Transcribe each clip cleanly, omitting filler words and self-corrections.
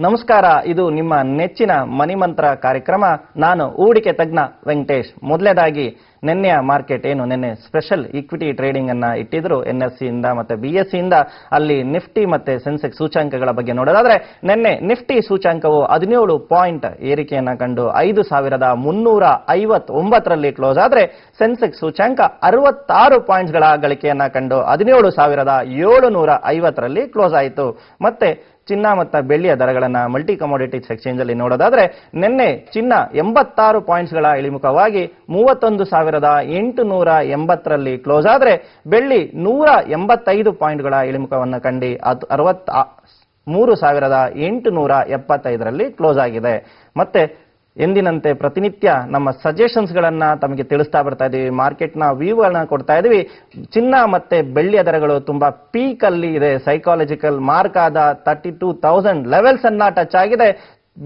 ನಮಸ್ಕಾರ. ಇದು ನಿಮ್ಮ ನೆಚ್ಚಿನ ಮನಿಮಂತ್ರ ಕಾರ್ಯಕ್ರಮ. ನಾನು ಹೂಡಿಕೆ ತಜ್ಞ ವೆಂಕಟೇಶ್. ಮೊದಲನೇದಾಗಿ ನಿನ್ನೆಯ ಮಾರ್ಕೆಟ್ ಏನು, ನಿನ್ನೆ ಸ್ಪೆಷಲ್ ಈಕ್ವಿಟಿ ಟ್ರೇಡಿಂಗ್ ಅನ್ನ ಇಟ್ಟಿದ್ರು NSE ಇಂದ ಮತ್ತೆ BSE ಇಂದ. ಅಲ್ಲಿ ನಿಫ್ಟಿ ಮತ್ತೆ ಸೆನ್ಸೆಕ್ಸ್ ಸೂಚಾಂಕಗಳ ಬಗ್ಗೆ ನೋಡೋದಾದ್ರೆ ನಿನ್ನೆ ನಿಫ್ಟಿ ಸೂಚಾಂಕವು 17 ಪಾಯಿಂಟ್ ಏರಿಕೆಯನ್ನ ಕಂಡು 5359ರಲ್ಲಿ ಕ್ಲೋಸ್ ಆದ್ರೆ ಸೆನ್ಸೆಕ್ಸ್ ಸೂಚಾಂಕ 66 ಪಾಯಿಂಟ್ಗಳ ಗಳಿಕೆಯನ್ನ ಕಂಡು 17750ರಲ್ಲಿ ಕ್ಲೋಸ್ ಆಯಿತು. ಮತ್ತೆ ಚಿನ್ನ ಮತ್ತು ಬೆಳ್ಳಿಯ ದರಗಳನ್ನ ಮಲ್ಟಿ ಕಮೋಡಿಟೀಸ್ ಎಕ್ಸ್ಚೇಂಜ್ ಅಲ್ಲಿ ನೋಡೋದಾದ್ರೆ ನಿನ್ನೆ ಚಿನ್ನ 86 ಪಾಯಿಂಟ್ಸ್ಗಳ ಇಳಿಮುಖವಾಗಿ 31,880ರಲ್ಲಿ ಕ್ಲೋಸ್ ಆದ್ರೆ ಬೆಳ್ಳಿ 185 ಪಾಯಿಂಟ್ಗಳ ಇಳಿಮುಖವನ್ನು ಕಂಡು 63,875ರಲ್ಲಿ ಕ್ಲೋಸ್ ಆಗಿದೆ. ಮತ್ತೆ ಎಂದಿನಂತೆ ಪ್ರತಿನಿತ್ಯ ನಮ್ಮ ಸಜೆಷನ್ಸ್ ಗಳನ್ನ ತಮಗೆ ತಿಳಿಸ್ತಾ ಬರ್ತಾ ಇದೀವಿ, ಮಾರ್ಕೆಟ್ ನ ವ್ಯೂ ಗಳನ್ನ ಕೊಡ್ತಾ ಇದೀವಿ. ಚಿನ್ನ ಮತ್ತೆ ಬೆಳ್ಳಿಯ ದರಗಳು ತುಂಬಾ ಪೀಕ್ ಅಲ್ಲಿ ಇದೆ. ಸೈಕಾಲಜಿಕಲ್ ಮಾರ್ಕ್ ಆದ 32,000 ಲೆವೆಲ್ಸ್ ಅನ್ನ ಟಚ್ ಆಗಿದೆ.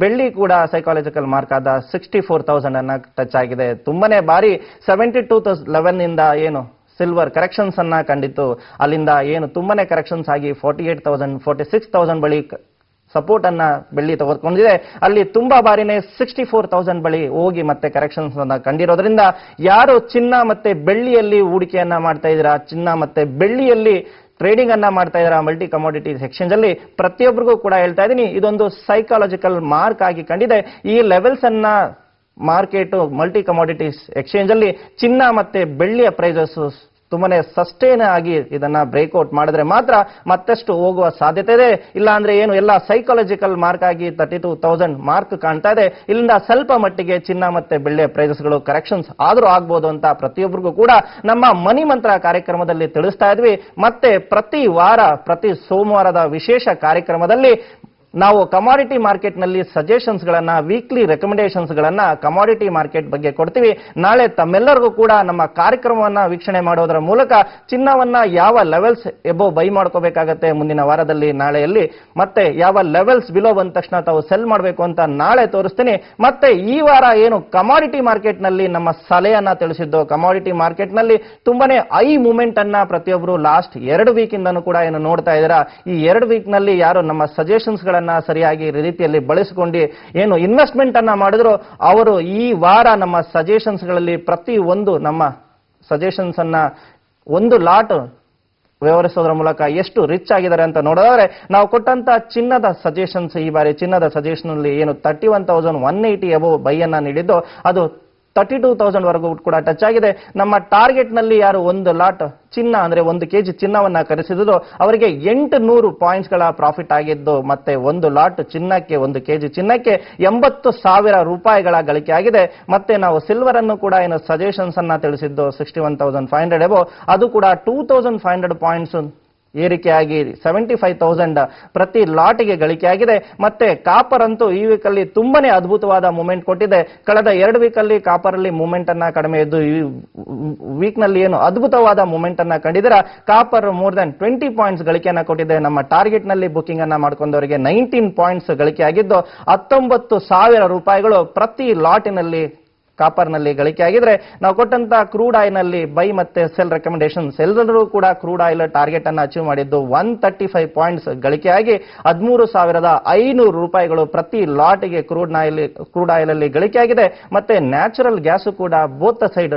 ಬೆಳ್ಳಿ ಕೂಡ ಸೈಕಾಲಜಿಕಲ್ ಮಾರ್ಕ್ ಆದ 64,000 ಅನ್ನ ಟಚ್ ಆಗಿದೆ. ತುಂಬಾನೇ ಬಾರಿ 72,011 ಇಂದ ಏನು ಸಿಲ್ವರ್ ಕರೆಕ್ಷನ್ಸ್ ಅನ್ನ ಕಂಡಿತ್ತು. ಅಲ್ಲಿಂದ ಏನು ತುಂಬಾನೇ ಕರೆಕ್ಷನ್ಸ್ ಆಗಿ 48,000 46,000 ಬಳಿ ಸಪೋರ್ಟ್ ಅನ್ನ ಬೆಳ್ಳಿ ತೆಗೆದುಕೊಂಡಿದೆ. ಅಲ್ಲಿ ತುಂಬಾ ಬಾರಿನೇ 64,000 ಬಳಿ ಹೋಗಿ ಮತ್ತೆ ಕರೆಕ್ಷನ್ಸ್ ಅನ್ನ ಕಂಡಿರೋದ್ರಿಂದ ಯಾರು ಚಿನ್ನ ಮತ್ತೆ ಬೆಳ್ಳಿಯಲ್ಲಿ ಹೂಡಿಕೆಯನ್ನ ಮಾಡ್ತಾ ಇದ್ದೀರಾ, ಚಿನ್ನ ಮತ್ತೆ ಬೆಳ್ಳಿಯಲ್ಲಿ ಟ್ರೇಡಿಂಗ್ ಅನ್ನ ಮಾಡ್ತಾ ಇದ್ದೀರಾ ಮಲ್ಟಿ ಕಮೋಡಿಟೀಸ್ ಎಕ್ಸ್ಚೇಂಜ್ ಅಲ್ಲಿ, ಪ್ರತಿಯೊಬ್ಬರಿಗೂ ಕೂಡ ಹೇಳ್ತಾ ಇದ್ದೀನಿ, ಇದೊಂದು ಸೈಕಾಲಜಿಕಲ್ ಮಾರ್ಕ್ ಆಗಿ ಕಂಡಿದೆ. ಈ ಲೆವೆಲ್ಸ್ ಅನ್ನ ಮಾರ್ಕೆಟ್ ಮಲ್ಟಿ ಕಮೋಡಿಟೀಸ್ ಎಕ್ಸ್ಚೇಂಜ್ ಅಲ್ಲಿ ಚಿನ್ನ ಮತ್ತೆ ಬೆಳ್ಳಿಯ ಪ್ರೈಸಸ್ ತುಂಬಾನೇ ಸಸ್ಟೈನ್ ಆಗಿ ಇದನ್ನ ಬ್ರೇಕ್ಔಟ್ ಮಾಡಿದ್ರೆ ಮಾತ್ರ ಮತ್ತಷ್ಟು ಹೋಗುವ ಸಾಧ್ಯತೆ ಇದೆ. ಇಲ್ಲ ಅಂದ್ರೆ ಏನು ಎಲ್ಲ ಸೈಕಾಲಜಿಕಲ್ ಮಾರ್ಕ್ ಆಗಿ 32,000 ಮಾರ್ಕ್ ಕಾಣ್ತಾ ಇದೆ. ಇಲ್ಲಿಂದ ಸ್ವಲ್ಪ ಮಟ್ಟಿಗೆ ಚಿನ್ನ ಮತ್ತೆ ಬೆಳ್ಳಿಯ ಪ್ರೈಸಸ್ಗಳು ಕರೆಕ್ಷನ್ಸ್ ಆದ್ರೂ ಆಗ್ಬೋದು ಅಂತ ಪ್ರತಿಯೊಬ್ಬರಿಗೂ ಕೂಡ ನಮ್ಮ ಮನಿ ಮಂತ್ರ ಕಾರ್ಯಕ್ರಮದಲ್ಲಿ ತಿಳಿಸ್ತಾ ಇದ್ವಿ. ಮತ್ತೆ ಪ್ರತಿ ವಾರ ಪ್ರತಿ ಸೋಮವಾರದ ವಿಶೇಷ ಕಾರ್ಯಕ್ರಮದಲ್ಲಿ ನಾವು ಕಮಾಡಿಟಿ ಮಾರ್ಕೆಟ್ ನಲ್ಲಿ ಸಜೆಷನ್ಸ್ ಗಳನ್ನ, ವೀಕ್ಲಿ ರೆಕಮೆಂಡೇಶನ್ಸ್ ಗಳನ್ನ ಕಮಾಡಿಟಿ ಮಾರ್ಕೆಟ್ ಬಗ್ಗೆ ಕೊಡ್ತೀವಿ. ನಾಳೆ ತಮ್ಮೆಲ್ಲರಿಗೂ ಕೂಡ ನಮ್ಮ ಕಾರ್ಯಕ್ರಮವನ್ನ ವೀಕ್ಷಣೆ ಮಾಡೋದರ ಮೂಲಕ ಚಿನ್ನವನ್ನ ಯಾವ ಲೆವೆಲ್ಸ್ ಎಬೋ ಬೈ ಮಾಡ್ಕೋಬೇಕಾಗತ್ತೆ ಮುಂದಿನ ವಾರದಲ್ಲಿ, ನಾಳೆಯಲ್ಲಿ, ಮತ್ತೆ ಯಾವ ಲೆವೆಲ್ಸ್ ಬಿಲೋ ಬಂದ ತಕ್ಷಣ ತಾವು ಸೆಲ್ ಮಾಡಬೇಕು ಅಂತ ನಾಳೆ ತೋರಿಸ್ತೀನಿ. ಮತ್ತೆ ಈ ವಾರ ಏನು ಕಮಾಡಿಟಿ ಮಾರ್ಕೆಟ್ ನಲ್ಲಿ ನಮ್ಮ ಸಲಹೆಯನ್ನ ತಿಳಿಸಿದ್ದು, ಕಮಾಡಿಟಿ ಮಾರ್ಕೆಟ್ ನಲ್ಲಿ ತುಂಬಾನೇ ಐ ಮೂವ್ಮೆಂಟ್ ಅನ್ನ ಪ್ರತಿಯೊಬ್ಬರು ಲಾಸ್ಟ್ 2 ವೀಕ್ ಇಂದನೂ ಕೂಡ ಏನು ನೋಡ್ತಾ ಇದ್ದೀರಾ. ಈ 2 ವೀಕ್ ನಲ್ಲಿ ಯಾರು ನಮ್ಮ ಸಜೆಷನ್ಸ್ ಗಳನ್ನ ಸರಿಯಾಗಿ ರೀತಿಯಲ್ಲಿ ಬಳಸಿಕೊಂಡು ಏನು ಇನ್ವೆಸ್ಟ್ಮೆಂಟ್ ಅನ್ನ ಮಾಡಿದ್ರು, ಅವರು ಈ ವಾರ ನಮ್ಮ ಸಜೆಷನ್ಸ್ ಗಳಲ್ಲಿ ಪ್ರತಿ ಒಂದು ನಮ್ಮ ಸಜೆಷನ್ಸ್ ಅನ್ನ ಒಂದು ಲಾಟ್ ವ್ಯವಹರಿಸೋದ್ರ ಮೂಲಕ ಎಷ್ಟು ರಿಚ್ ಆಗಿದ್ದಾರೆ ಅಂತ ನೋಡೋದಾದ್ರೆ, ನಾವು ಕೊಟ್ಟಂತ ಚಿನ್ನದ ಸಜೆಷನ್ಸ್ ಈ ಬಾರಿ ಚಿನ್ನದ ಸಜೆಷನ್ ಅಲ್ಲಿ ಏನು 31,180 ಅಬೌವ್ ಬೈ ಅನ್ನ ನೀಡಿದ್ದು, ಅದು 32,000 ವರೆಗೂ ಕೂಡ ಟಚ್ ಆಗಿದೆ. ನಮ್ಮ ಟಾರ್ಗೆಟ್ ನಲ್ಲಿ ಯಾರು ಒಂದು ಲಾಟ್ ಚಿನ್ನ ಅಂದ್ರೆ 1 ಕೆಜಿ ಚಿನ್ನವನ್ನ ಖರೀದಿಸಿದ್ರು ಅವರಿಗೆ 800 ಪಾಯಿಂಟ್ಸ್ಗಳ ಪ್ರಾಫಿಟ್ ಆಗಿದ್ದು, ಮತ್ತೆ ಒಂದು ಲಾಟ್ ಚಿನ್ನಕ್ಕೆ 1 ಕೆಜಿ ಚಿನ್ನಕ್ಕೆ 80,000 ರೂಪಾಯಿಗಳ ಗಳಿಕೆ ಆಗಿದೆ. ಮತ್ತೆ ನಾವು ಸಿಲ್ವರ್ ಅನ್ನು ಕೂಡ ಏನು ಸಜೆಷನ್ಸ್ ಅನ್ನ ತಿಳಿಸಿದ್ದು 61,500 ಅಬೌವ್, ಅದು ಕೂಡ 2,500 ಪಾಯಿಂಟ್ಸ್ ಏರಿಕೆಯಾಗಿ 75,000 ಪ್ರತಿ ಲಾಟ್ಗೆ ಗಳಿಕೆ ಆಗಿದೆ. ಮತ್ತೆ ಕಾಪರ್ ಅಂತೂ ಈ ವೀಕ್ ಅಲ್ಲಿ ತುಂಬಾನೇ ಅದ್ಭುತವಾದ ಮೂವ್ಮೆಂಟ್ ಕೊಟ್ಟಿದೆ. ಕಳೆದ 2 ವೀಕ್ ಅಲ್ಲಿ ಕಾಪರ್ ಅಲ್ಲಿ ಮೂವ್ಮೆಂಟ್ ಅನ್ನ ಕಡಿಮೆ ಇದ್ದು, ಈ ವೀಕ್ ನಲ್ಲಿ ಏನು ಅದ್ಭುತವಾದ ಮೂವ್ಮೆಂಟ್ ಅನ್ನ ಕಂಡಿದ್ದೀರಾ. ಕಾಪರ್ ಮೋರ್ ದನ್ 20 ಪಾಯಿಂಟ್ಸ್ ಗಳಿಕೆಯನ್ನ ಕೊಟ್ಟಿದೆ. ನಮ್ಮ ಟಾರ್ಗೆಟ್ ನಲ್ಲಿ ಬುಕಿಂಗ್ ಅನ್ನ ಮಾಡ್ಕೊಂಡವರಿಗೆ 19 ಪಾಯಿಂಟ್ಸ್ ಗಳಿಕೆ ಆಗಿದ್ದು 19,000 ರೂಪಾಯಿಗಳು ಪ್ರತಿ ಲಾಟಿನಲ್ಲಿ ಕಾಪರ್ ನಲ್ಲಿ ಗಳಿಕೆ ಆಗಿದ್ರೆ, ನಾವು ಕೊಟ್ಟಂತ ಕ್ರೂಡ್ ಆಯಿಲ್ ನಲ್ಲಿ ಬೈ ಮತ್ತೆ ಸೆಲ್ ರೆಕಮೆಂಡೇಶನ್ಸ್ ಎಲ್ಲರೂ ಕೂಡ ಕ್ರೂಡ್ ಆಯಿಲ್ ಟಾರ್ಗೆಟ್ ಅನ್ನು ಅಚೀವ್ ಮಾಡಿದ್ದು 135 ಪಾಯಿಂಟ್ಸ್ ಗಳಿಕೆ ಆಗಿ 13,500 ರೂಪಾಯಿಗಳು ಪ್ರತಿ ಲಾಟ್ಗೆ ಕ್ರೂಡ್ ಆಯಿಲ್ ಅಲ್ಲಿ ಗಳಿಕೆ ಆಗಿದೆ. ಮತ್ತೆ ನ್ಯಾಚುರಲ್ ಗ್ಯಾಸ್ ಕೂಡ ಬೋತ್ ಸೈಡ್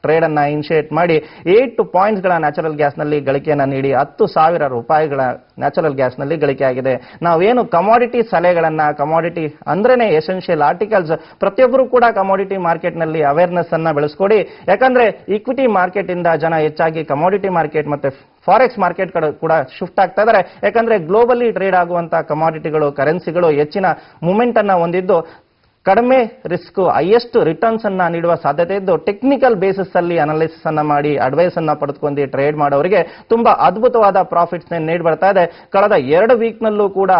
ಟ್ರೇಡ್ ಅನ್ನ ಇನಿಷಿಯೇಟ್ ಮಾಡಿ 8 ಪಾಯಿಂಟ್ಸ್ ಗಳ ನ್ಯಾಚುರಲ್ ಗ್ಯಾಸ್ ನಲ್ಲಿ ಗಳಿಕೆಯನ್ನ ನೀಡಿ 10,000 ರೂಪಾಯಿಗಳ ನ್ಯಾಚುರಲ್ ಗ್ಯಾಸ್ ನಲ್ಲಿ ಗಳಿಕೆ ಆಗಿದೆ. ನಾವೇನು ಕಮಾಡಿಟಿ ಸಲಹೆಗಳನ್ನ, ಕಮಾಡಿಟಿ ಅಂದ್ರೇನೆ ಎಸೆನ್ಷಿಯಲ್ ಆರ್ಟಿಕಲ್ಸ್, ಪ್ರತಿಯೊಬ್ಬರು ಕೂಡ ಕಮಾಡಿಟಿ ಮಾರ್ಕೆಟ್ ನಲ್ಲಿ ಅವೇರ್ನೆಸ್ ಅನ್ನ ಬೆಳೆಸ್ಕೊಡಿ. ಯಾಕಂದ್ರೆ ಈಕ್ವಿಟಿ ಮಾರ್ಕೆಟ್ ಇಂದ ಜನ ಹೆಚ್ಚಾಗಿ ಕಮಾಡಿಟಿ ಮಾರ್ಕೆಟ್ ಮತ್ತೆ ಫಾರೆಕ್ಸ್ ಮಾರ್ಕೆಟ್ ಕೂಡ ಶಿಫ್ಟ್ ಆಗ್ತಾ ಇದ್ದಾರೆ. ಯಾಕಂದ್ರೆ ಗ್ಲೋಬಲಿ ಟ್ರೇಡ್ ಆಗುವಂತ ಕಮಾಡಿಟಿಗಳು, ಕರೆನ್ಸಿಗಳು ಹೆಚ್ಚಿನ ಮೂವ್ಮೆಂಟ್ ಅನ್ನ ಹೊಂದಿದ್ದು ಕಡಿಮೆ ರಿಸ್ಕ್ ಹೈಯೆಸ್ಟ್ ರಿಟರ್ನ್ಸ್ ಅನ್ನ ನೀಡುವ ಸಾಧ್ಯತೆ ಇದ್ದು, ಟೆಕ್ನಿಕಲ್ ಬೇಸಿಸ್ ಅಲ್ಲಿ ಅನಾಲಿಸಿಸ್ ಅನ್ನ ಮಾಡಿ ಅಡ್ವೈಸ್ ಅನ್ನ ಪಡೆದುಕೊಂಡು ಟ್ರೇಡ್ ಮಾಡೋರಿಗೆ ತುಂಬಾ ಅದ್ಭುತವಾದ ಪ್ರಾಫಿಟ್ಸ್ ನೀಡಿ ಬರ್ತಾ ಇದೆ. ಕಳೆದ 2 ವೀಕ್ ನಲ್ಲೂ ಕೂಡ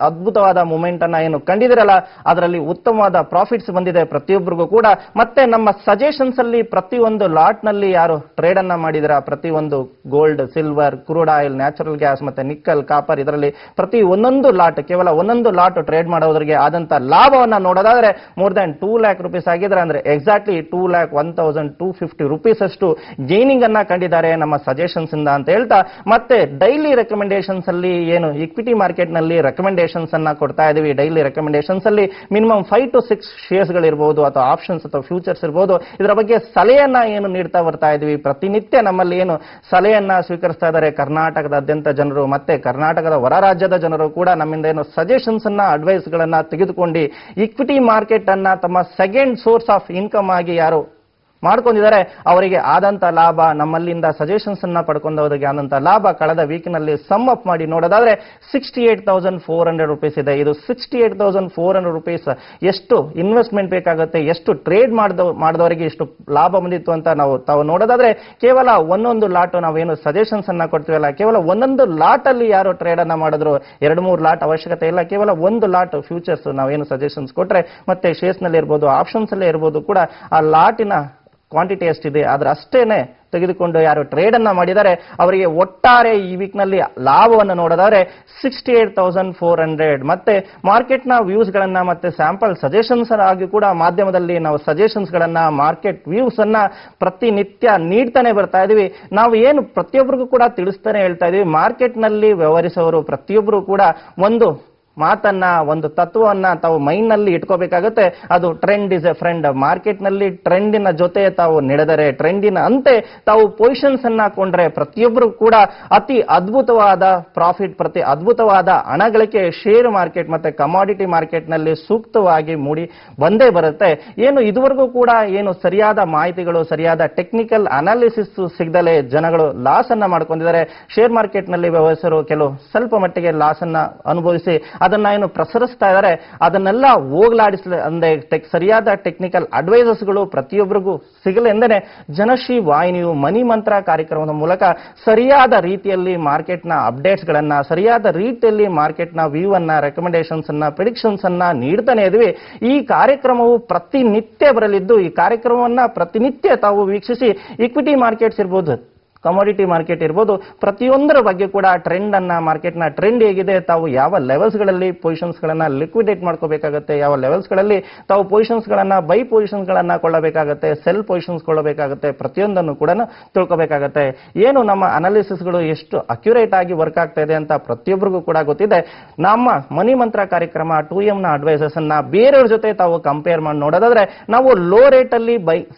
ಅದ್ಭುತವಾದ ಮೂವ್ಮೆಂಟ್ ಅನ್ನ ಏನು ಕಂಡಿದಿರಲ್ಲ, ಅದರಲ್ಲಿ ಉತ್ತಮವಾದ ಪ್ರಾಫಿಟ್ಸ್ ಬಂದಿದೆ ಪ್ರತಿಯೊಬ್ಬರಿಗೂ ಕೂಡ. ಮತ್ತೆ ನಮ್ಮ ಸಜೆಷನ್ಸ್ ಅಲ್ಲಿ ಪ್ರತಿಯೊಂದು ಲಾಟ್ ನಲ್ಲಿ ಯಾರು ಟ್ರೇಡ್ ಅನ್ನ ಮಾಡಿದಿರಾ, ಪ್ರತಿಯೊಂದು gold, silver, crude oil, natural gas ಮತ್ತೆ ನಿಕ್ಕಲ್, ಕಾಪರ್, ಇದರಲ್ಲಿ ಪ್ರತಿ ಒಂದೊಂದು ಲಾಟ್ ಕೇವಲ ಒಂದೊಂದು ಲಾಟ್ ಟ್ರೇಡ್ ಮಾಡೋದ್ರಿಗೆ ಆದಂತ ಲಾಭವನ್ನ ನೋಡೋದಾದ್ರೆ ನೋಡೋದಾದ್ರೆ ಮೋರ್ ದನ್ 2 lakh rupees ಆಗಿದ್ರೆ ಅಂದ್ರೆ ಎಕ್ಸಾಕ್ಟ್ಲಿ 2,01,250 rupees ಅಷ್ಟು ಗೇನಿಂಗ್ ಅನ್ನ ಕಂಡಿದ್ದಾರೆ ನಮ್ಮ ಸಜೆಷನ್ಸ್ ಇಂದ ಅಂತ ಹೇಳ್ತಾ, ಮತ್ತೆ ಡೈಲಿ ರೆಕಮೆಂಡೇಶನ್ಸ್ ಅಲ್ಲಿ ಏನು ಇಕ್ವಿಟಿ ಮಾರ್ಕೆಟ್ ನಲ್ಲಿ ರೆಕಮೆಂಡೇಶನ್ಸ್ ಅನ್ನ ಕೊಡ್ತಾ ಇದೀವಿ. ಡೈಲಿ ರೆಕಮೆಂಡೇಶನ್ಸ್ ಅಲ್ಲಿ ಮಿನಿಮಮ್ 5 to 6 ಶೇರ್ಸ್ ಗಳಿರಬಹುದು ಅಥವಾ ಆಪ್ಷನ್ಸ್ ಅಥವಾ ಫ್ಯೂಚರ್ಸ್ ಇರಬಹುದು. ಇದರ ಬಗ್ಗೆ ಸಲಹೆಯನ್ನ ಏನು ನೀಡ್ತಾ ಬರ್ತಾ ಇದೀವಿ. ಪ್ರತಿನಿತ್ಯ ನಮ್ಮಲ್ಲಿ ಏನು ಸಲಹೆಯನ್ನ ಸ್ವೀಕರಿಸ್ತಾ ಇದ್ದಾರೆ ಕರ್ನಾಟಕದಾದ್ಯಂತ ಜನರು, ಮತ್ತೆ ಕರ್ನಾಟಕದ ಹೊರ ರಾಜ್ಯದ ಜನರು ಕೂಡ ನಮ್ಮಿಂದ ಏನು ಸಜೆಷನ್ಸ್ ಅನ್ನ ಅಡ್ವೈಸ್ ಗಳನ್ನ ತೆಗೆದುಕೊಂಡು ಇಕ್ವಿಟಿ ಮಾರ್ಕೆಟ್ ಅನ್ನ ತಮ್ಮ ಸೆಕೆಂಡ್ ಸೋರ್ಸ್ ಆಫ್ ಇನ್ಕಮ್ ಆಗಿ ಯಾರು ಮಾಡ್ಕೊಂಡಿದ್ದಾರೆ ಅವರಿಗೆ ಆದಂತ ಲಾಭ, ನಮ್ಮಲ್ಲಿಂದ ಸಜೆಷನ್ಸ್ ಅನ್ನ ಪಡ್ಕೊಂಡವರಿಗೆ ಆದಂತ ಲಾಭ ಕಳೆದ ವೀಕ್ನಲ್ಲಿ ಸಮ್ ಅಪ್ ಮಾಡಿ ನೋಡೋದಾದ್ರೆ 68,400 rupees ಇದೆ. ಇದು 68,400 rupees ಎಷ್ಟು ಇನ್ವೆಸ್ಟ್ಮೆಂಟ್ ಬೇಕಾಗುತ್ತೆ, ಎಷ್ಟು ಟ್ರೇಡ್ ಮಾಡಿದವರಿಗೆ ಎಷ್ಟು ಲಾಭ ಬಂದಿತ್ತು ಅಂತ ತಾವು ನೋಡೋದಾದ್ರೆ ಕೇವಲ ಒಂದೊಂದು ಲಾಟ್ ನಾವೇನು ಸಜೆಷನ್ಸ್ ಅನ್ನ ಕೊಡ್ತೀವಲ್ಲ, ಕೇವಲ ಒಂದೊಂದು ಲಾಟ್ ಅಲ್ಲಿ ಯಾರು ಟ್ರೇಡ್ ಅನ್ನ ಮಾಡಿದ್ರು, 2-3 ಲಾಟ್ ಅವಶ್ಯಕತೆ ಇಲ್ಲ, ಕೇವಲ ಒಂದು ಲಾಟ್ ಫ್ಯೂಚರ್ಸ್ ನಾವೇನು ಸಜೆಷನ್ಸ್ ಕೊಟ್ರೆ ಮತ್ತೆ ಶೇರ್ಸ್ ನಲ್ಲಿ ಇರಬಹುದು ಆಪ್ಷನ್ಸ್ ಅಲ್ಲೇ ಇರಬಹುದು ಕೂಡ ಆ ಲಾಟಿನ ಕ್ವಾಂಟಿಟಿ ಎಷ್ಟಿದೆ ಅದರ ಅಷ್ಟೇನೆ ತೆಗೆದುಕೊಂಡು ಯಾರು ಟ್ರೇಡ್ ಅನ್ನ ಮಾಡಿದ್ದಾರೆ ಅವರಿಗೆ ಒಟ್ಟಾರೆ ಈ ವೀಕ್ ನಲ್ಲಿ ಲಾಭವನ್ನು ನೋಡೋದಾದ್ರೆ 68,400. ಮತ್ತೆ ಮಾರ್ಕೆಟ್ ನ ವ್ಯೂಸ್ ಗಳನ್ನ ಮತ್ತೆ ಸ್ಯಾಂಪಲ್ ಸಜೆಷನ್ಸ್ ಆಗಿ ಕೂಡ ಮಾಧ್ಯಮದಲ್ಲಿ ನಾವು ಸಜೆಷನ್ಸ್ ಗಳನ್ನ ಮಾರ್ಕೆಟ್ ವ್ಯೂಸ್ ಅನ್ನ ಪ್ರತಿನಿತ್ಯ ನೀಡ್ತಾನೆ ಬರ್ತಾ ಇದೀವಿ. ನಾವು ಏನು ಪ್ರತಿಯೊಬ್ಬರಿಗೂ ಕೂಡ ತಿಳಿಸ್ತಾನೆ ಹೇಳ್ತಾ ಇದೀವಿ. ಮಾರ್ಕೆಟ್ ನಲ್ಲಿ ವ್ಯವಹರಿಸೋರು ಪ್ರತಿಯೊಬ್ಬರು ಕೂಡ ಒಂದು ಮಾತನ್ನ ಒಂದು ತತ್ವವನ್ನ ತಾವು ಮೈಂಡ್ ನಲ್ಲಿ ಇಟ್ಕೋಬೇಕಾಗುತ್ತೆ. ಅದು trend is A friend. Market ನಲ್ಲಿ ಟ್ರೆಂಡಿನ ಜೊತೆ ತಾವು ನಡೆದರೆ, ಟ್ರೆಂಡಿನ ಅಂತೆ ತಾವು ಪೊಸಿಷನ್ಸ್ ಅನ್ನ ಕೊಂಡ್ರೆ ಪ್ರತಿಯೊಬ್ಬರು ಕೂಡ ಅತಿ ಅದ್ಭುತವಾದ ಪ್ರಾಫಿಟ್, ಪ್ರತಿ ಅದ್ಭುತವಾದ ಹಣ ಗಳಿಕೆ ಶೇರ್ ಮಾರ್ಕೆಟ್ ಮತ್ತೆ ಕಮಾಡಿಟಿ ಮಾರ್ಕೆಟ್ ನಲ್ಲಿ ಸೂಕ್ತವಾಗಿ ಮೂಡಿ ಬಂದೇ ಬರುತ್ತೆ. ಏನು ಇದುವರೆಗೂ ಕೂಡ ಏನು ಸರಿಯಾದ ಮಾಹಿತಿಗಳು, ಸರಿಯಾದ ಟೆಕ್ನಿಕಲ್ ಅನಾಲಿಸಿಸ್ ಸಿಗದಲೇ ಜನಗಳು ಲಾಸ್ ಅನ್ನ ಮಾಡ್ಕೊಂಡಿದ್ದಾರೆ. ಶೇರ್ ಮಾರ್ಕೆಟ್ ನಲ್ಲಿ ವ್ಯವಹರಿಸರು ಕೆಲವು ಸ್ವಲ್ಪ ಮಟ್ಟಿಗೆ ಲಾಸ್ ಅನ್ನ ಅನುಭವಿಸಿ ಅದನ್ನ ಏನು ಪ್ರಸರಿಸ್ತಾ ಇದ್ದಾರೆ ಅದನ್ನೆಲ್ಲ ಹೋಗ್ಲಾಡಿಸಲು ಅಂದ್ರೆ ಸರಿಯಾದ ಟೆಕ್ನಿಕಲ್ ಅಡ್ವೈಸರ್ಸ್ಗಳು ಪ್ರತಿಯೊಬ್ಬರಿಗೂ ಸಿಗಲೆಂದರೆ ಜನಶ್ರೀ ವಾಹಿನಿಯು ಮನಿ ಮಂತ್ರ ಕಾರ್ಯಕ್ರಮದ ಮೂಲಕ ಸರಿಯಾದ ರೀತಿಯಲ್ಲಿ ಮಾರ್ಕೆಟ್ನ ಅಪ್ಡೇಟ್ಸ್ ಗಳನ್ನ, ಸರಿಯಾದ ರೀತಿಯಲ್ಲಿ ಮಾರ್ಕೆಟ್ನ ವ್ಯೂ ಅನ್ನ, ರೆಕಮೆಂಡೇಶನ್ಸ್ ಅನ್ನ, ಪ್ರಿಡಿಕ್ಷನ್ಸ್ ಅನ್ನ ನೀಡ್ತಾನೆ ಇದ್ವಿ. ಈ ಕಾರ್ಯಕ್ರಮವು ಪ್ರತಿನಿತ್ಯ ಬರಲಿದ್ದು ಈ ಕಾರ್ಯಕ್ರಮವನ್ನ ಪ್ರತಿನಿತ್ಯ ತಾವು ವೀಕ್ಷಿಸಿ ಇಕ್ವಿಟಿ ಮಾರ್ಕೆಟ್ಸ್ ಇರ್ಬೋದು, ಕಮೋಡಿಟಿ ಮಾರ್ಕೆಟ್ ಇರ್ಬೋದು, ಪ್ರತಿಯೊಂದರ ಬಗ್ಗೆ ಕೂಡ ಟ್ರೆಂಡ್ ಅನ್ನ, ಮಾರ್ಕೆಟ್ನ ಟ್ರೆಂಡ್ ಹೇಗಿದೆ, ತಾವು ಯಾವ ಲೆವೆಲ್ಸ್ ಗಳಲ್ಲಿ ಪೊಸಿಷನ್ಸ್ ಗಳನ್ನ ಲಿಕ್ವಿಡೇಟ್ ಮಾಡ್ಕೋಬೇಕಾಗುತ್ತೆ, ಯಾವ ಲೆವೆಲ್ಸ್ ಗಳಲ್ಲಿ ತಾವು ಪೊಸಿಷನ್ಸ್ ಗಳನ್ನ ಬೈ ಪೊಸಿಷನ್ಸ್ ಗಳನ್ನ ಕೊಳ್ಳಬೇಕಾಗುತ್ತೆ, ಸೆಲ್ ಪೊಸಿಷನ್ಸ್ ಕೊಳ್ಳಬೇಕಾಗುತ್ತೆ, ಪ್ರತಿಯೊಂದನ್ನು ಕೂಡ ತಿಳ್ಕೋಬೇಕಾಗುತ್ತೆ. ಏನು ನಮ್ಮ ಅನಾಲಿಸಿಸ್ ಗಳು ಎಷ್ಟು ಅಕ್ಯುರೇಟ್ ಆಗಿ ವರ್ಕ್ ಆಗ್ತಾ ಇದೆ ಅಂತ ಪ್ರತಿಯೊಬ್ಬರಿಗೂ ಕೂಡ ಗೊತ್ತಿದೆ. ನಮ್ಮ ಮನಿ ಮಂತ್ರ ಕಾರ್ಯಕ್ರಮ 2M ನ ಅಡ್ವೈಸರ್ಸ್ ಅನ್ನ ಬೇರೆಯವ್ರ ಜೊತೆ ತಾವು ಕಂಪೇರ್ ಮಾಡಿ ನೋಡೋದಾದ್ರೆ ನಾವು ಲೋ ರೇಟ್ ಅಲ್ಲಿ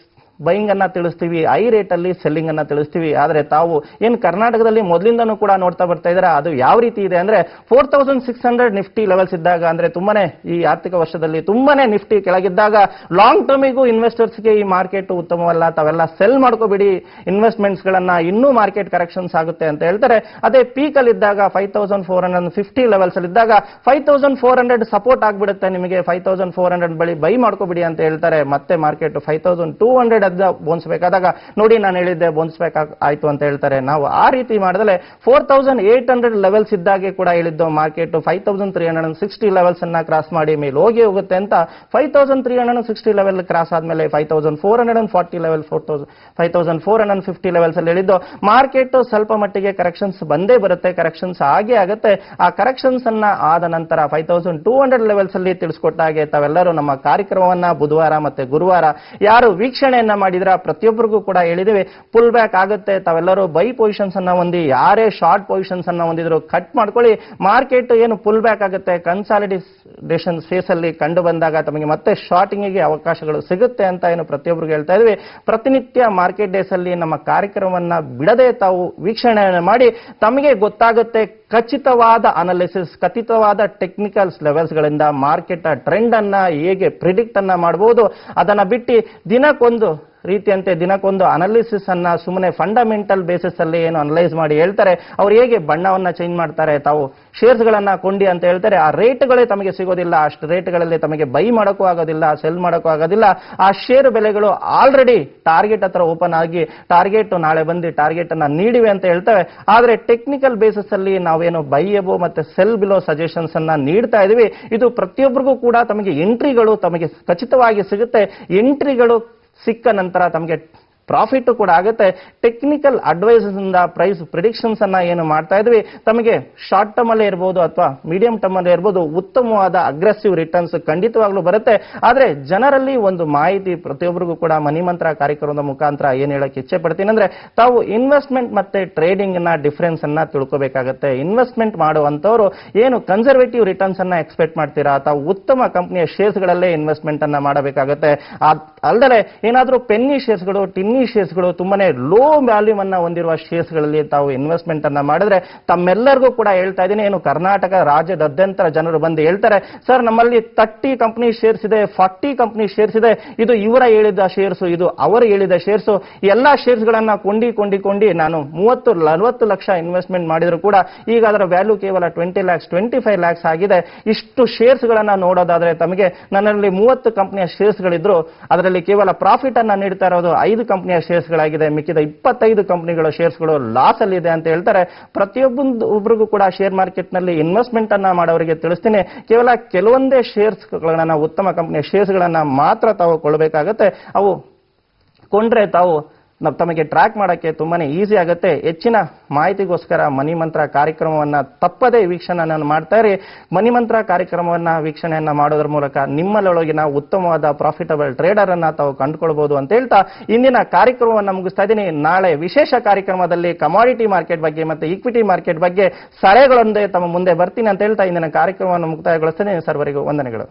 ಬೈಯಿಂಗ್ ಅನ್ನ ತಿಳಿಸ್ತೀವಿ, ಹೈ ರೇಟ್ ಅಲ್ಲಿ ಸೆಲ್ಲಿಂಗ್ ಅನ್ನ ತಿಳಿಸ್ತೀವಿ. ಆದ್ರೆ ತಾವು ಏನ್ ಕರ್ನಾಟಕದಲ್ಲಿ ಮೊದಲಿಂದನೂ ಕೂಡ ನೋಡ್ತಾ ಬರ್ತಾ ಇದ್ದಾರೆ ಅದು ಯಾವ ರೀತಿ ಇದೆ ಅಂದ್ರೆ 4,600 ನಿಫ್ಟಿ ಲೆವೆಲ್ಸ್ ಇದ್ದಾಗ, ಅಂದ್ರೆ ತುಂಬಾನೇ ಈ ಆರ್ಥಿಕ ವರ್ಷದಲ್ಲಿ ತುಂಬಾನೇ ನಿಫ್ಟಿ ಕೆಳಗಿದ್ದಾಗ ಲಾಂಗ್ ಟರ್ಮಿಗೂ ಇನ್ವೆಸ್ಟರ್ಸ್ಗೆ ಈ ಮಾರ್ಕೆಟ್ ಉತ್ತಮವಲ್ಲ, ತಾವೆಲ್ಲ ಸೆಲ್ ಮಾಡ್ಕೋಬಿಡಿ, ಇನ್ವೆಸ್ಟ್ಮೆಂಟ್ಸ್ ಗಳನ್ನ ಇನ್ನೂ ಮಾರ್ಕೆಟ್ ಕರೆಕ್ಷನ್ಸ್ ಆಗುತ್ತೆ ಅಂತ ಹೇಳ್ತಾರೆ. ಅದೇ ಪೀಕ್ ಅಲ್ಲಿ ಇದ್ದಾಗ 5,450 ಲೆವೆಲ್ಸ್ ಅಲ್ಲಿ ಇದ್ದಾಗ 5,400 ಸಪೋರ್ಟ್ ಆಗ್ಬಿಡುತ್ತೆ ನಿಮಗೆ, 5,400 ಬಳಿ ಬೈ ಮಾಡ್ಕೋಬಿಡಿ ಅಂತ ಹೇಳ್ತಾರೆ. ಮತ್ತೆ ಮಾರ್ಕೆಟ್ 5,200 ಬೋನ್ಸ್ ಬೇಕಾದಾಗ ನೋಡಿ ನಾನು ಹೇಳಿದ್ದೆ ಬೋನ್ಸ್ ಬ್ಯಾಕ್ ಆಯ್ತು ಅಂತ ಹೇಳ್ತಾರೆ. ನಾವು ಆ ರೀತಿ ಮಾಡಿದ್ರೆ 4,800 ಲೆವೆಲ್ಸ್ ಇದ್ದಾಗೆ ಕೂಡ ಹೇಳಿದ್ದು ಮಾರ್ಕೆಟ್ 5,360 ಲೆವೆಲ್ಸ್ ಅನ್ನ ಕ್ರಾಸ್ ಮಾಡಿ ಮೇಲೆ ಹೋಗುತ್ತೆ ಅಂತ 5,360 ಲೆವೆಲ್ ಕ್ರಾಸ್ ಆದ್ಮೇಲೆ 5,440 ಲೆವೆಲ್, 5,450 ಲೆವೆಲ್ಸ್ ಅಲ್ಲಿ ಹೇಳಿದ್ದು ಮಾರ್ಕೆಟ್ ಸ್ವಲ್ಪ ಮಟ್ಟಿಗೆ ಕರೆಕ್ಷನ್ಸ್ ಬಂದೇ ಬರುತ್ತೆ, ಕರೆಕ್ಷನ್ಸ್ ಆಗೇ ಆಗುತ್ತೆ. ಆ ಕರೆಕ್ಷನ್ಸ್ ಅನ್ನ ಆದ ನಂತರ 5,200 ಲೆವೆಲ್ಸ್ ಅಲ್ಲಿ ತಿಳಿಸ್ಕೊಟ್ಟಾಗೆ ತಾವೆಲ್ಲರೂ ನಮ್ಮ ಕಾರ್ಯಕ್ರಮವನ್ನ ಬುಧವಾರ ಮತ್ತೆ ಗುರುವಾರ ಯಾರು ವೀಕ್ಷಣೆಯನ್ನ ಮಾಡಿದ್ರ ಪ್ರತಿಯೊಬ್ಬರಿಗೂ ಕೂಡ ಹೇಳಿದಿವಿ ಪುಲ್ ಬ್ಯಾಕ್ ಆಗುತ್ತೆ. ತಾವೆಲ್ಲರೂ ಬೈ ಪೊಸಿಷನ್ಸ್ ಅನ್ನ ಹೊಂದಿ, ಯಾರೇ ಶಾರ್ಟ್ ಪೊಸಿಷನ್ಸ್ ಅನ್ನ ಹೊಂದಿದ್ರು ಕಟ್ ಮಾಡ್ಕೊಳ್ಳಿ. ಮಾರ್ಕೆಟ್ ಏನು ಪುಲ್ ಬ್ಯಾಕ್ ಆಗುತ್ತೆ, ಕನ್ಸಾಲಿಡೇಷನ್ ಫೇಸ್ ಅಲ್ಲಿ ಕಂಡು ಬಂದಾಗ ತಮಗೆ ಮತ್ತೆ ಶಾರ್ಟಿಂಗ್ ಗೆ ಅವಕಾಶಗಳು ಸಿಗುತ್ತೆ ಅಂತ ಏನು ಪ್ರತಿಯೊಬ್ಬರಿಗೆ ಹೇಳ್ತಾ ಇದೀವಿ. ಪ್ರತಿನಿತ್ಯ ಮಾರ್ಕೆಟ್ ಡೇಸ್ ಅಲ್ಲಿ ನಮ್ಮ ಕಾರ್ಯಕ್ರಮವನ್ನ ಬಿಡದೆ ತಾವು ವೀಕ್ಷಣೆ ಮಾಡಿ ತಮಗೆ ಗೊತ್ತಾಗುತ್ತೆ ಖಚಿತವಾದ ಅನಾಲಿಸಿಸ್, ಖಚಿತವಾದ ಟೆಕ್ನಿಕಲ್ಸ್ ಲೆವೆಲ್ಸ್ ಗಳಿಂದ ಮಾರ್ಕೆಟ್ ಟ್ರೆಂಡ್ ಅನ್ನ ಹೇಗೆ ಪ್ರಿಡಿಕ್ಟ್ ಅನ್ನ ಮಾಡಬಹುದು. ಅದನ್ನ ಬಿಟ್ಟು ದಿನಕ್ಕೊಂದು ರೀತಿಯಂತೆ ದಿನಕ್ಕೊಂದು ಅನಾಲಿಸಿಸ್ ಅನ್ನ ಸುಮ್ಮನೆ ಫಂಡಮೆಂಟಲ್ ಬೇಸಿಸ್ ಅಲ್ಲಿ ಏನು ಅನಲೈಸ್ ಮಾಡಿ ಹೇಳ್ತಾರೆ, ಅವ್ರು ಹೇಗೆ ಬಣ್ಣವನ್ನ ಚೇಂಜ್ ಮಾಡ್ತಾರೆ, ತಾವು ಶೇರ್ಸ್ ಗಳನ್ನ ಕೊಂಡಿ ಅಂತ ಹೇಳ್ತಾರೆ, ಆ ರೇಟ್ಗಳೇ ತಮಗೆ ಸಿಗೋದಿಲ್ಲ, ಅಷ್ಟು ರೇಟ್ಗಳಲ್ಲಿ ತಮಗೆ ಬೈ ಮಾಡೋಕ್ಕೂ ಆಗೋದಿಲ್ಲ, ಸೆಲ್ ಮಾಡೋಕ್ಕೂ ಆಗೋದಿಲ್ಲ. ಆ ಶೇರ್ ಬೆಲೆಗಳು ಆಲ್ರೆಡಿ ಟಾರ್ಗೆಟ್ ಹತ್ರ ಓಪನ್ ಆಗಿ ಟಾರ್ಗೆಟ್ ನಾಳೆ ಬಂದು ಟಾರ್ಗೆಟ್ ಅನ್ನ ನೀಡಿವೆ ಅಂತ ಹೇಳ್ತೇವೆ. ಆದ್ರೆ ಟೆಕ್ನಿಕಲ್ ಬೇಸಿಸ್ ಅಲ್ಲಿ ನಾವೇನು ಬೈ ಎಬೋ ಮತ್ತೆ ಸೆಲ್ ಬಿಲೋ ಸಜೆಷನ್ಸ್ ಅನ್ನ ನೀಡ್ತಾ ಇದೀವಿ. ಇದು ಪ್ರತಿಯೊಬ್ಬರಿಗೂ ಕೂಡ ತಮಗೆ ಎಂಟ್ರಿಗಳು ತಮಗೆ ಖಚಿತವಾಗಿ ಸಿಗುತ್ತೆ. ಎಂಟ್ರಿಗಳು ಸಿಕ್ಕ ನಂತರ ತಮಗೆ ಪ್ರಾಫಿಟ್ ಕೂಡ ಆಗುತ್ತೆ. ಟೆಕ್ನಿಕಲ್ ಅಡ್ವೈಸಸ್ ಇಂದ ಪ್ರೈಸ್ ಪ್ರಿಡಿಕ್ಷನ್ಸ್ ಅನ್ನ ಏನು ಮಾಡ್ತಾ ಇದ್ವಿ, ತಮಗೆ ಶಾರ್ಟ್ ಟರ್ಮ್ ಅಲ್ಲೇ ಇರಬಹುದು ಅಥವಾ ಮೀಡಿಯಂ ಟರ್ಮ್ ಅಲ್ಲೇ ಇರಬಹುದು, ಉತ್ತಮವಾದ ಅಗ್ರೆಸಿವ್ ರಿಟರ್ನ್ಸ್ ಖಂಡಿತವಾಗ್ಲೂ ಬರುತ್ತೆ. ಆದ್ರೆ ಜನರಲ್ಲಿ ಒಂದು ಮಾಹಿತಿ ಪ್ರತಿಯೊಬ್ಬರಿಗೂ ಕೂಡ ಮನಿ ಮಂತ್ರ ಕಾರ್ಯಕ್ರಮದ ಮುಖಾಂತರ ಏನ್ ಹೇಳಕ್ ಇಚ್ಛೆ ಪಡ್ತೀನಿ ಅಂದ್ರೆ, ತಾವು ಇನ್ವೆಸ್ಟ್ಮೆಂಟ್ ಮತ್ತೆ ಟ್ರೇಡಿಂಗ್ ನ ಡಿಫರೆನ್ಸ್ ಅನ್ನ ತಿಳ್ಕೋಬೇಕಾಗುತ್ತೆ. ಇನ್ವೆಸ್ಟ್ಮೆಂಟ್ ಮಾಡುವಂತವರು ಏನು ಕನ್ಸರ್ವೇಟಿವ್ ರಿಟರ್ನ್ಸ್ ಅನ್ನ ಎಕ್ಸ್ಪೆಕ್ಟ್ ಮಾಡ್ತೀರಾ, ತಾವು ಉತ್ತಮ ಕಂಪನಿಯ ಶೇರ್ಸ್ ಗಳಲ್ಲೇ ಇನ್ವೆಸ್ಟ್ಮೆಂಟ್ ಅನ್ನ ಮಾಡಬೇಕಾಗುತ್ತೆ. ಅಲ್ಲದೆ ಏನಾದ್ರೂ ಪೆನ್ನಿ ಶೇರ್ಸ್ ಗಳು, ಟಿನ್ನಿ ಶೇರ್ಸ್ ಗಳು, ತುಂಬಾನೇ ಲೋ ವ್ಯಾಲ್ಯೂಮ್ ಅನ್ನ ಹೊಂದಿರುವ ಶೇರ್ಸ್ ಗಳಲ್ಲಿ ತಾವು ಇನ್ವೆಸ್ಟ್ಮೆಂಟ್ ಅನ್ನ ಮಾಡಿದ್ರೆ, ತಮ್ಮೆಲ್ಲರಿಗೂ ಕೂಡ ಹೇಳ್ತಾ ಇದ್ದೀನಿ, ಏನು ಕರ್ನಾಟಕ ರಾಜ್ಯದಾದ್ಯಂತ ಜನರು ಬಂದು ಹೇಳ್ತಾರೆ, ಸರ್ ನಮ್ಮಲ್ಲಿ 30 ಕಂಪನಿ ಶೇರ್ಸ್ ಇದೆ, 40 ಕಂಪನಿ ಶೇರ್ಸ್ ಇದೆ, ಇದು ಇವರ ಹೇಳಿದ ಶೇರ್ಸ್, ಇದು ಅವರು ಹೇಳಿದ ಶೇರ್ಸ್, ಎಲ್ಲಾ ಶೇರ್ಸ್ ಗಳನ್ನ ಕೊಂಡಿ ನಾನು 30-40 ಲಕ್ಷ ಇನ್ವೆಸ್ಟ್ಮೆಂಟ್ ಮಾಡಿದ್ರು ಕೂಡ ಈಗ ಅದರ ವ್ಯಾಲ್ಯೂ ಕೇವಲ 20 lakhs 25 lakhs ಆಗಿದೆ. ಇಷ್ಟು ಶೇರ್ಸ್ ಗಳನ್ನ ನೋಡೋದಾದ್ರೆ ತಮಗೆ, ನನ್ನಲ್ಲಿ 30 ಕಂಪನಿಯ ಶೇರ್ಸ್ ಗಳಿದ್ರು, ಅದರಲ್ಲಿ ಕೇವಲ ಪ್ರಾಫಿಟ್ ಅನ್ನ ನೀಡ್ತಾ ಇರೋದು 5 ಕಂಪನಿಯ ಶೇರ್ಸ್ ಗಳಾಗಿದೆ, ಮಿಕ್ಕಿದ 25 ಕಂಪನಿಗಳ ಶೇರ್ಸ್ ಗಳು ಲಾಸ್ ಅಲ್ಲಿ ಇದೆ ಅಂತ ಹೇಳ್ತಾರೆ. ಪ್ರತಿಯೊಬ್ಬರಿಗೂ ಕೂಡ ಶೇರ್ ಮಾರ್ಕೆಟ್ ನಲ್ಲಿ ಇನ್ವೆಸ್ಟ್ಮೆಂಟ್ ಅನ್ನ ಮಾಡೋರಿಗೆ ತಿಳಿಸ್ತೀನಿ, ಕೇವಲ ಕೆಲವೊಂದೇ ಶೇರ್ಸ್ ಗಳನ್ನ, ಉತ್ತಮ ಕಂಪನಿಯ ಶೇರ್ಸ್ ಗಳನ್ನ ಮಾತ್ರ ತಾವು ಕೊಳ್ಳಬೇಕಾಗುತ್ತೆ. ಅವು ಕೊಂಡ್ರೆ ತಾವು ತಮಗೆ ಟ್ರ್ಯಾಕ್ ಮಾಡಕ್ಕೆ ತುಂಬಾನೇ ಈಸಿ ಆಗುತ್ತೆ. ಹೆಚ್ಚಿನ ಮಾಹಿತಿಗೋಸ್ಕರ ಮನಿ ಮಂತ್ರ ಕಾರ್ಯಕ್ರಮವನ್ನ ತಪ್ಪದೇ ವೀಕ್ಷಣೆಯನ್ನು ಮಾಡ್ತಾ ಇರಿ. ಮನಿ ಮಂತ್ರ ಕಾರ್ಯಕ್ರಮವನ್ನ ವೀಕ್ಷಣೆಯನ್ನ ಮಾಡೋದ್ರ ಮೂಲಕ ನಿಮ್ಮಲ್ಲೊಳಗಿನ ಉತ್ತಮವಾದ ಪ್ರಾಫಿಟಬಲ್ ಟ್ರೇಡರ್ ಅನ್ನ ತಾವು ಕಂಡುಕೊಳ್ಬಹುದು ಅಂತ ಹೇಳ್ತಾ ಇಂದಿನ ಕಾರ್ಯಕ್ರಮವನ್ನ ಮುಗಿಸ್ತಾ ಇದ್ದೀನಿ. ನಾಳೆ ವಿಶೇಷ ಕಾರ್ಯಕ್ರಮದಲ್ಲಿ ಕಮಾಡಿಟಿ ಮಾರ್ಕೆಟ್ ಬಗ್ಗೆ ಮತ್ತೆ ಈಕ್ವಿಟಿ ಮಾರ್ಕೆಟ್ ಬಗ್ಗೆ ಸಲಹೆಗಳೊಂದೇ ತಮ್ಮ ಮುಂದೆ ಬರ್ತೀನಿ ಅಂತ ಹೇಳ್ತಾ ಇಂದಿನ ಕಾರ್ಯಕ್ರಮವನ್ನು ಮುಕ್ತಾಯಗೊಳಿಸ್ತೀನಿ. ಸರ್ವರಿಗೂ ವಂದನೆಗಳು.